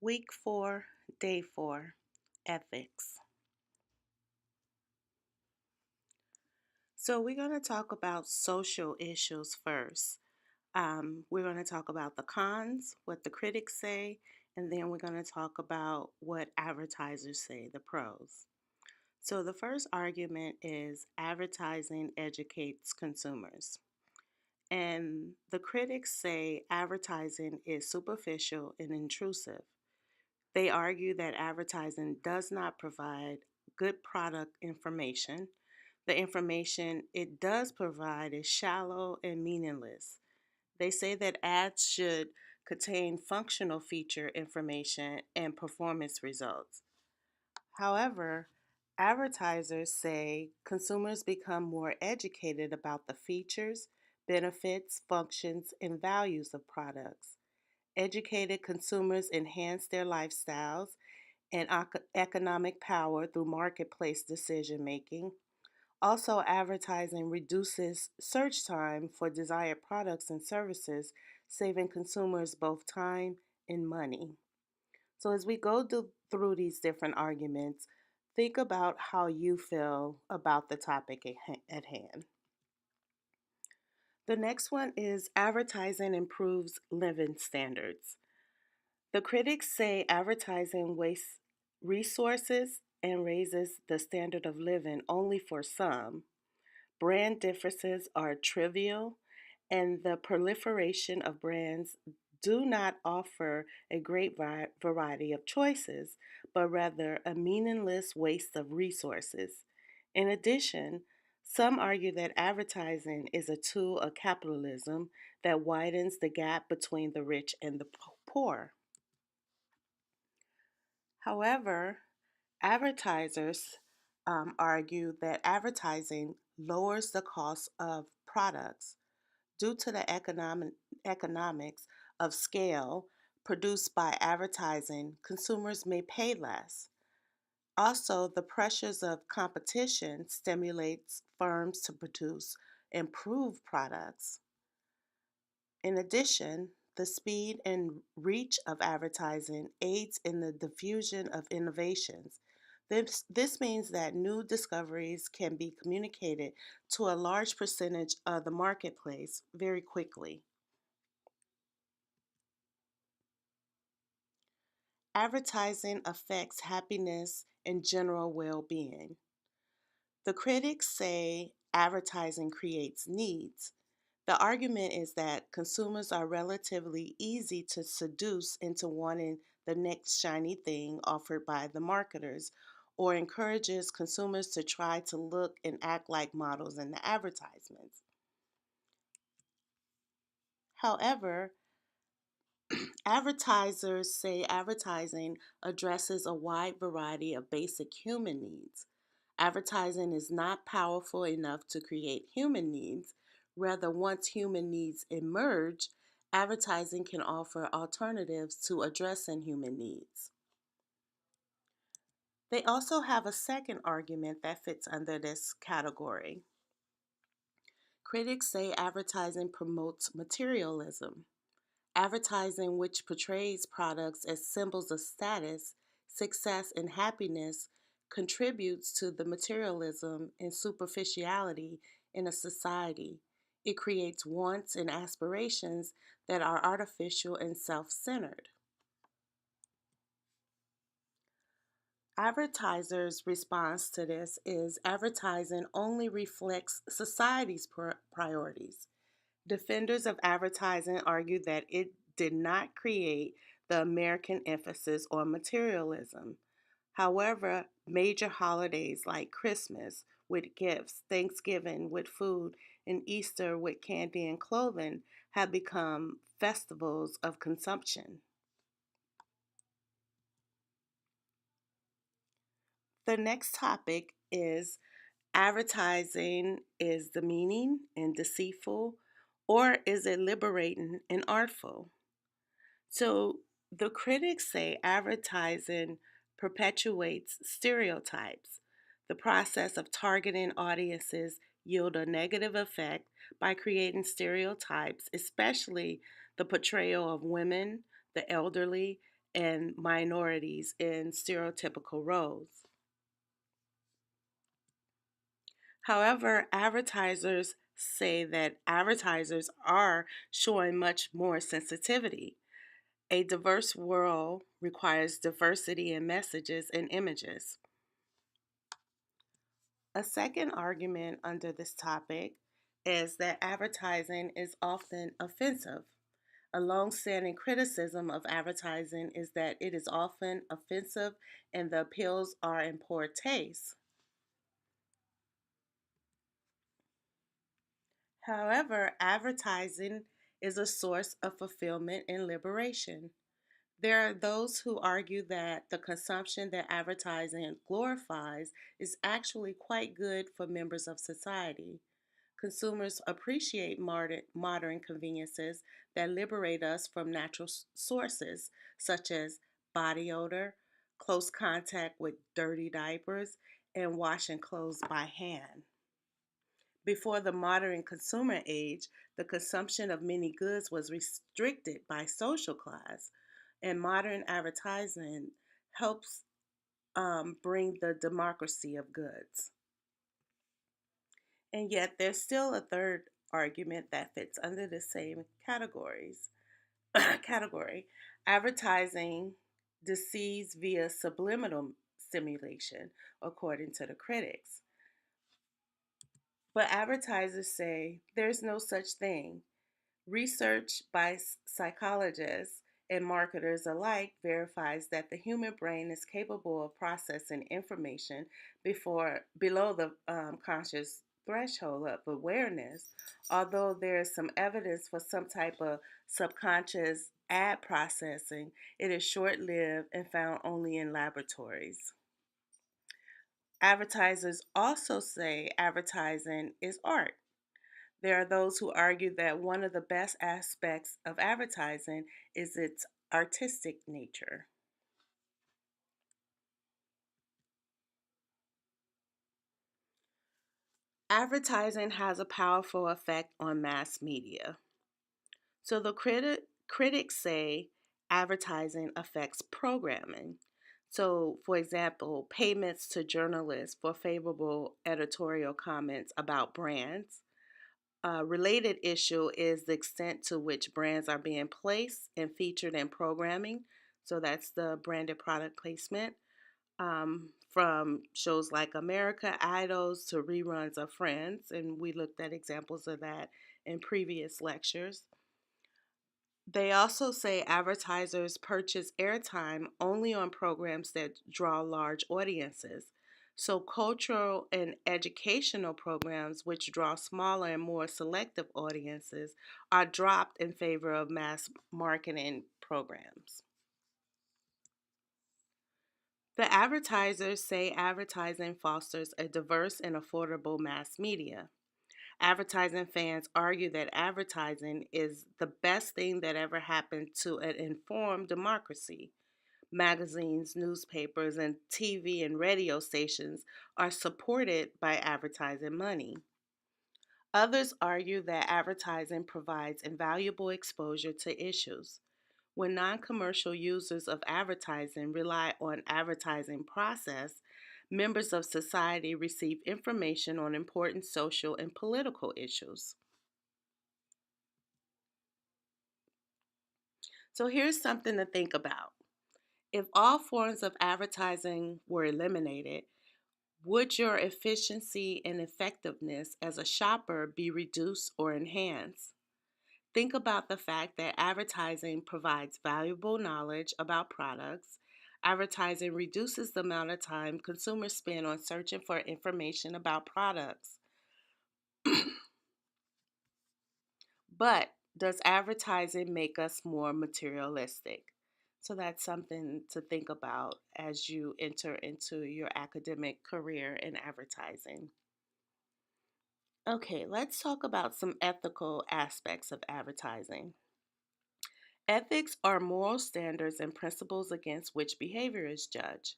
Week 4, Day 4, Ethics. So, we're going to talk about social issues first. We're going to talk about the cons, what the critics say, and then we're going to talk about what advertisers say, the pros. So, the first argument is advertising educates consumers. And the critics say advertising is superficial and intrusive. They argue that advertising does not provide good product information. The information it does provide is shallow and meaningless. They say that ads should contain functional feature information and performance results. However, advertisers say consumers become more educated about the features, benefits, functions, and values of products. Educated consumers enhance their lifestyles and economic power through marketplace decision making. Also, advertising reduces search time for desired products and services, saving consumers both time and money. So, as we go through these different arguments, think about how you feel about the topic at hand. The next one is advertising improves living standards. The critics say advertising wastes resources and raises the standard of living only for some. Brand differences are trivial, and the proliferation of brands do not offer a great variety of choices, but rather a meaningless waste of resources. In addition, some argue that advertising is a tool of capitalism that widens the gap between the rich and the poor. However, advertisers argue that advertising lowers the cost of products due to the economics of scale produced by advertising. Consumers may pay less. Also, the pressures of competition stimulates firms to produce improved products. In addition, the speed and reach of advertising aids in the diffusion of innovations. This means that new discoveries can be communicated to a large percentage of the marketplace very quickly. Advertising affects happiness and general well being. The critics say advertising creates needs. The argument is that consumers are relatively easy to seduce into wanting the next shiny thing offered by the marketers, or encourages consumers to try to look and act like models in the advertisements. However, advertisers say advertising addresses a wide variety of basic human needs. Advertising is not powerful enough to create human needs. Rather, once human needs emerge, advertising can offer alternatives to addressing human needs. They also have a second argument that fits under this category. Critics say advertising promotes materialism. Advertising, which portrays products as symbols of status, success, and happiness, contributes to the materialism and superficiality in a society. It creates wants and aspirations that are artificial and self centered. Advertisers' response to this is advertising only reflects society's priorities. Defenders of advertising argue that it did not create the American emphasis on materialism. However, major holidays like Christmas with gifts, Thanksgiving with food, and Easter with candy and clothing have become festivals of consumption. The next topic is advertising is demeaning and deceitful, or is it liberating and artful? So the critics say advertising perpetuates stereotypes. The process of targeting audiences yield a negative effect by creating stereotypes, especially the portrayal of women, the elderly, and minorities in stereotypical roles. However, advertisers say that advertisers are showing much more sensitivity. A diverse world requires diversity in messages and images. A second argument under this topic is that advertising is often offensive. A long-standing criticism of advertising is that it is often offensive and the appeals are in poor taste. However, advertising is a source of fulfillment and liberation. There are those who argue that the consumption that advertising glorifies is actually quite good for members of society. Consumers appreciate modern conveniences that liberate us from natural sources, such as body odor, close contact with dirty diapers, and washing clothes by hand. Before the modern consumer age, the consumption of many goods was restricted by social class, and modern advertising helps bring the democracy of goods. And yet, there's still a third argument that fits under the same categories. Category. Advertising deceives via subliminal stimulation, according to the critics. But advertisers say there's no such thing. Research by psychologists and marketers alike verifies that the human brain is capable of processing information below the conscious threshold of awareness, although there is some evidence for some type of subconscious ad processing. It is short-lived and found only in laboratories. Advertisers also say advertising is art. There are those who argue that one of the best aspects of advertising is its artistic nature. Advertising has a powerful effect on mass media. So the critics say advertising affects programming. So, for example, payments to journalists for favorable editorial comments about brands. A related issue is the extent to which brands are being placed and featured in programming. So that's the branded product placement, from shows like America Idols to reruns of Friends. And we looked at examples of that in previous lectures. They also say advertisers purchase airtime only on programs that draw large audiences. So, cultural and educational programs, which draw smaller and more selective audiences, are dropped in favor of mass marketing programs. The advertisers say advertising fosters a diverse and affordable mass media. Advertising fans argue that advertising is the best thing that ever happened to an informed democracy. Magazines, newspapers, and TV and radio stations are supported by advertising money. Others argue that advertising provides invaluable exposure to issues. When non commercial users of advertising rely on advertising process, members of society receive information on important social and political issues. So here's something to think about. If all forms of advertising were eliminated, would your efficiency and effectiveness as a shopper be reduced or enhanced? Think about the fact that advertising provides valuable knowledge about products. Advertising reduces the amount of time consumers spend on searching for information about products. But does advertising make us more materialistic? So that's something to think about as you enter into your academic career in advertising. Okay, let's talk about some ethical aspects of advertising. Ethics are moral standards and principles against which behavior is judged.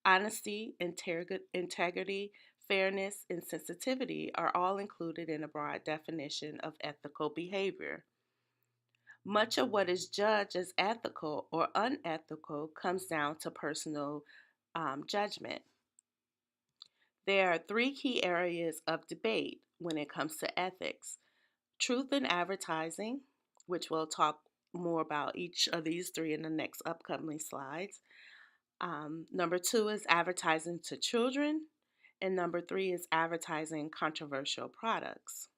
Honesty, integrity, fairness, and sensitivity are all included in a broad definition of ethical behavior. Much of what is judged as ethical or unethical comes down to personal judgment. There are three key areas of debate when it comes to ethics: truth in advertising, which we'll talk more about each of these three in the next upcoming slides. Number two is advertising to children. And number three is advertising controversial products.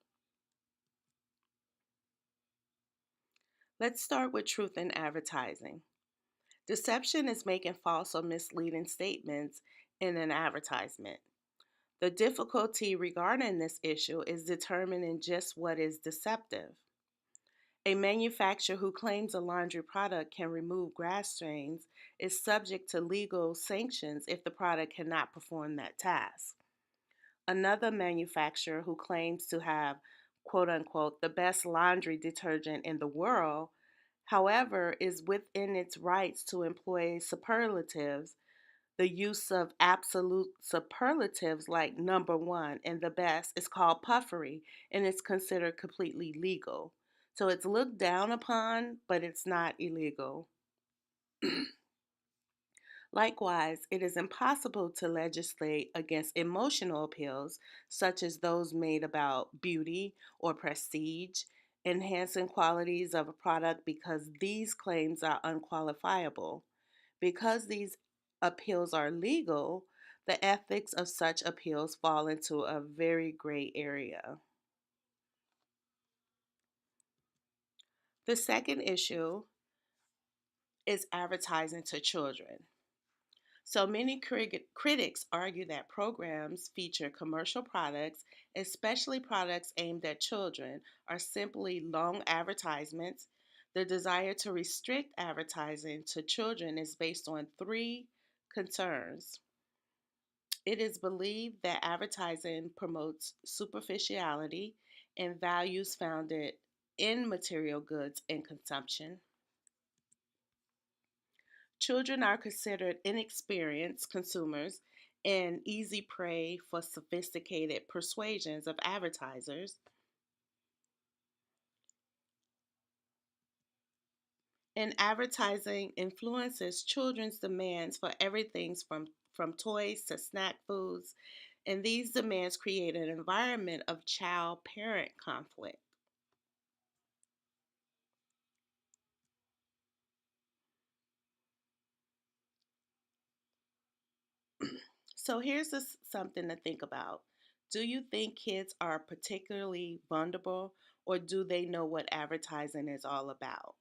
Let's start with truth in advertising. Deception is making false or misleading statements in an advertisement. The difficulty regarding this issue is determining just what is deceptive. A manufacturer who claims a laundry product can remove grass stains is subject to legal sanctions if the product cannot perform that task. Another manufacturer who claims to have, quote unquote, the best laundry detergent in the world, however, is within its rights to employ superlatives. The use of absolute superlatives like number one and the best is called puffery and it's considered completely legal. So it's looked down upon, but it's not illegal. Likewise, it is impossible to legislate against emotional appeals, such as those made about beauty or prestige, enhancing qualities of a product because these claims are unqualifiable. Because these appeals are legal, the ethics of such appeals fall into a very gray area. The second issue is advertising to children. So many critics argue that programs feature commercial products, especially products aimed at children, are simply long advertisements. The desire to restrict advertising to children is based on three concerns. It is believed that advertising promotes superficiality and values founded in material goods and consumption. Children are considered inexperienced consumers and easy prey for sophisticated persuasions of advertisers. And advertising influences children's demands for everything from toys to snack foods. And these demands create an environment of child parent conflict. So here's something to think about. Do you think kids are particularly vulnerable, or do they know what advertising is all about?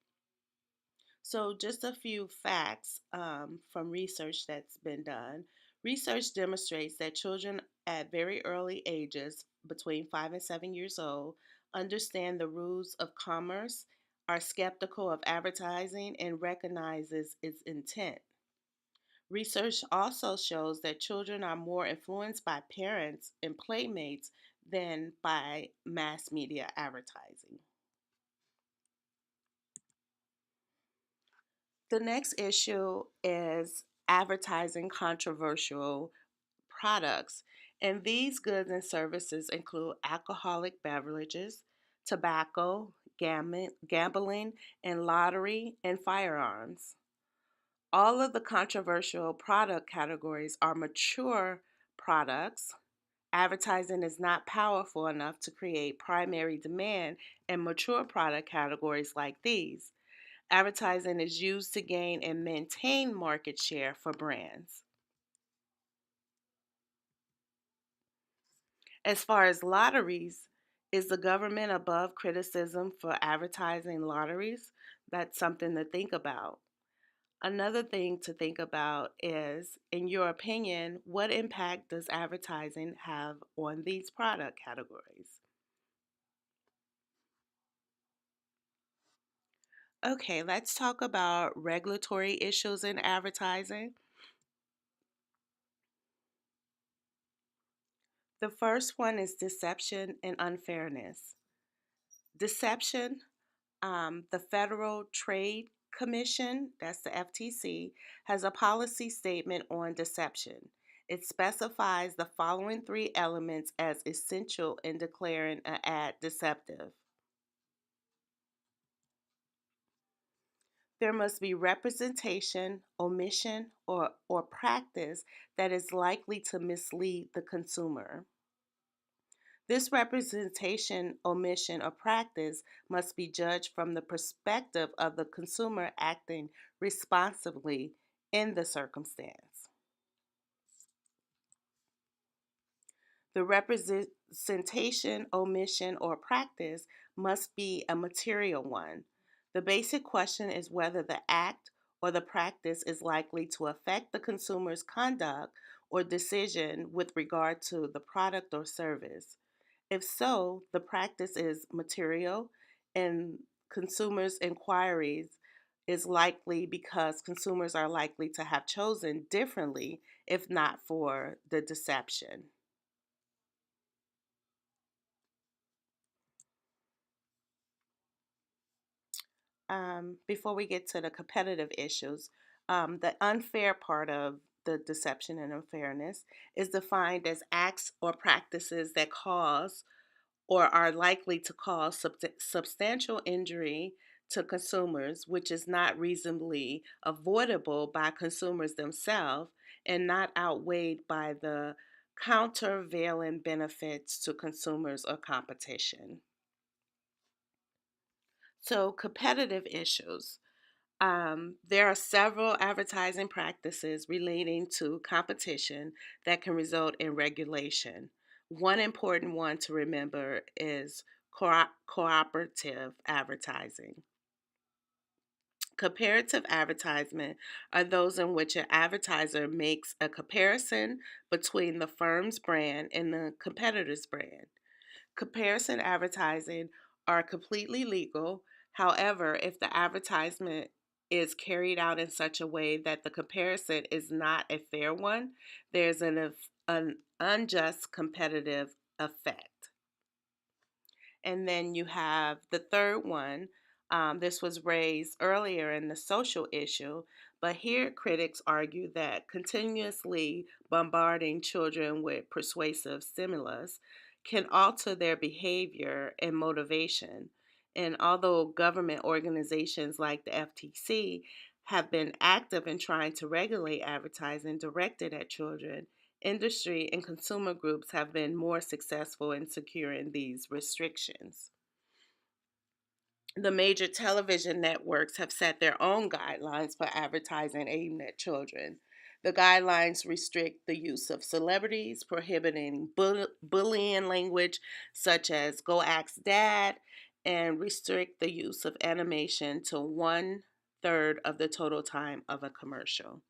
So, just a few facts from research that's been done. Research demonstrates that children at very early ages, between 5 and 7 years old, understand the rules of commerce, are skeptical of advertising, and recognizes its intent. Research also shows that children are more influenced by parents and playmates than by mass media advertising. The next issue is advertising controversial products, and these goods and services include alcoholic beverages, tobacco, gambling, and lottery and firearms. All of the controversial product categories are mature products. Advertising is not powerful enough to create primary demand in mature product categories like these. Advertising is used to gain and maintain market share for brands. As far as lotteries, is the government above criticism for advertising lotteries? That's something to think about. Another thing to think about is, in your opinion, what impact does advertising have on these product categories? Okay, let's talk about regulatory issues in advertising. The first one is deception and unfairness. Deception, the Federal Trade Commission, that's the FTC, has a policy statement on deception. It specifies the following three elements as essential in declaring an ad deceptive. There must be representation, omission, or practice that is likely to mislead the consumer. This representation, omission, or practice must be judged from the perspective of the consumer acting responsibly in the circumstance. The representation, omission, or practice must be a material one. The basic question is whether the act or the practice is likely to affect the consumer's conduct or decision with regard to the product or service. If so, the practice is material and consumers' inquiries is likely because consumers are likely to have chosen differently if not for the deception. Before we get to the competitive issues, the unfair part of the deception and unfairness is defined as acts or practices that cause or are likely to cause substantial injury to consumers, which is not reasonably avoidable by consumers themselves and not outweighed by the countervailing benefits to consumers or competition. So, competitive issues. There are several advertising practices relating to competition that can result in regulation. One important one to remember is cooperative advertising. Comparative advertisement are those in which an advertiser makes a comparison between the firm's brand and the competitor's brand. Comparison advertising are completely legal. However, if the advertisement is carried out in such a way that the comparison is not a fair one, there's an unjust competitive effect. And then you have the third one. This was raised earlier in the social issue, but here critics argue that continuously bombarding children with persuasive stimulus can alter their behavior and motivation. And although government organizations like the FTC have been active in trying to regulate advertising directed at children, industry and consumer groups have been more successful in securing these restrictions. The major television networks have set their own guidelines for advertising aimed at children. The guidelines restrict the use of celebrities, prohibiting bullying language such as go ask dad, and restrict the use of animation to one third of the total time of a commercial.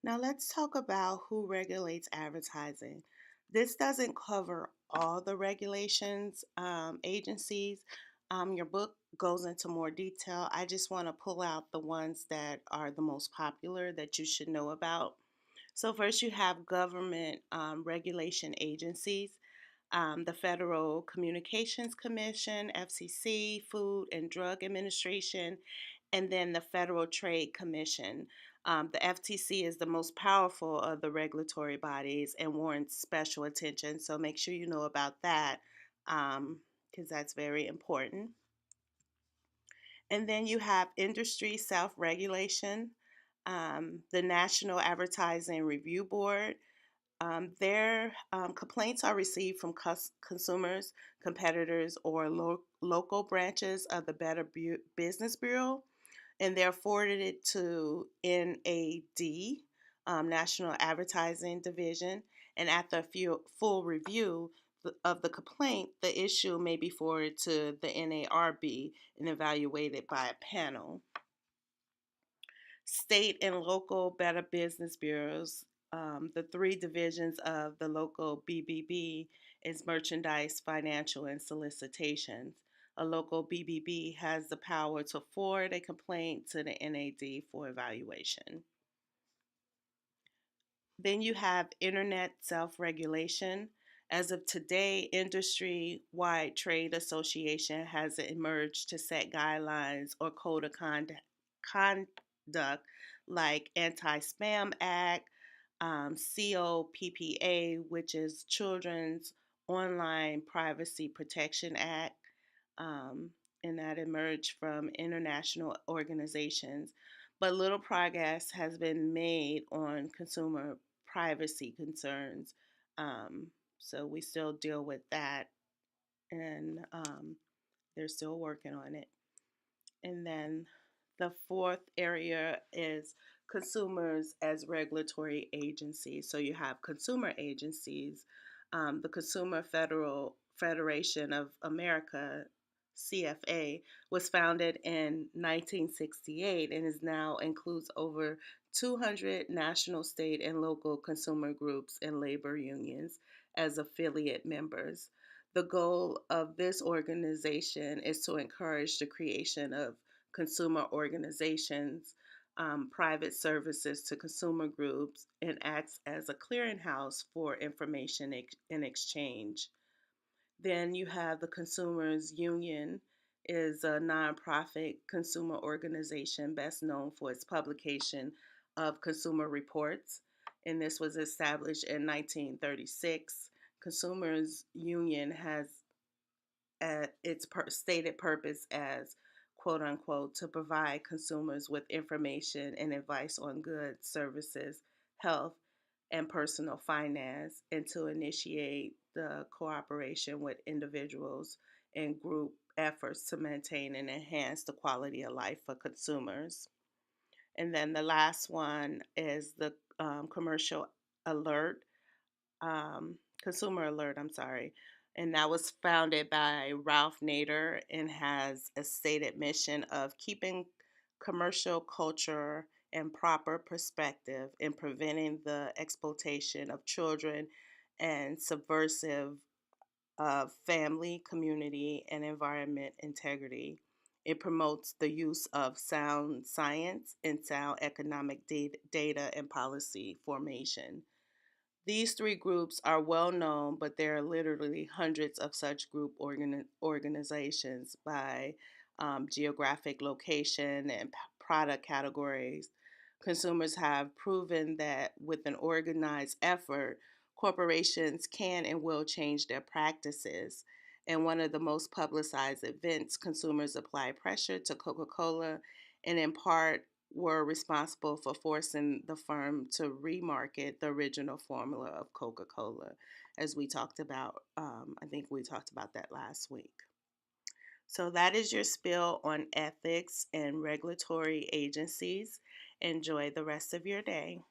Now, let's talk about who regulates advertising. This doesn't cover all the regulations agencies. Your book goes into more detail. I just want to pull out the ones that are the most popular that you should know about. So, first, you have government regulation agencies. The Federal Communications Commission, FCC, Food and Drug Administration, and then the Federal Trade Commission. The FTC is the most powerful of the regulatory bodies and warrants special attention. So make sure you know about that because that's very important. And then you have industry self regulation, the National Advertising Review Board. Their complaints are received from consumers, competitors, or local branches of the Better Business Bureau, and they're forwarded to NAD, National Advertising Division. And after a full review of the complaint, the issue may be forwarded to the NARB and evaluated by a panel. State and local Better Business Bureaus, the three divisions of the local BBB is merchandise, financial, and solicitations. A local BBB has the power to forward a complaint to the NAD for evaluation. Then you have internet self regulation. As of today, industry wide trade association has emerged to set guidelines or code of conduct like Anti-Spam Act, COPPA, which is Children's Online Privacy Protection Act, and that emerged from international organizations. But little progress has been made on consumer privacy concerns. Um, so we still deal with that, and they're still working on it. And then the fourth area is consumers as regulatory agencies. So you have consumer agencies. The Consumer Federal Federation of America, CFA, was founded in 1968 and is now includes over 200 national, state, and local consumer groups and labor unions as affiliate members. The goal of this organization is to encourage the creation of consumer organizations, private services to consumer groups, and acts as a clearinghouse for information and exchange. Then you have the Consumers Union is a nonprofit consumer organization best known for its publication of consumer reports. And this was established in 1936. Consumers Union has at its stated purpose as quote unquote to provide consumers with information and advice on goods, services, health, and personal finance, and to initiate the cooperation with individuals and group efforts to maintain and enhance the quality of life for consumers. And then the last one is the commercial alert Consumer Alert, I'm sorry. And that was founded by Ralph Nader and has a stated mission of keeping commercial culture and proper perspective in preventing the exploitation of children and subversive of family, community, and environment integrity. It promotes the use of sound science and sound economic data and policy formation. These three groups are well known, but there are literally hundreds of such group organizations by geographic location and product categories. Consumers have proven that with an organized effort, corporations can and will change their practices. And one of the most publicized events, consumers apply pressure to Coca Cola and in part were responsible for forcing the firm to remarket the original formula of Coca Cola, as we talked about. I think we talked about that last week. So, that is your spill on ethics and regulatory agencies. Enjoy the rest of your day.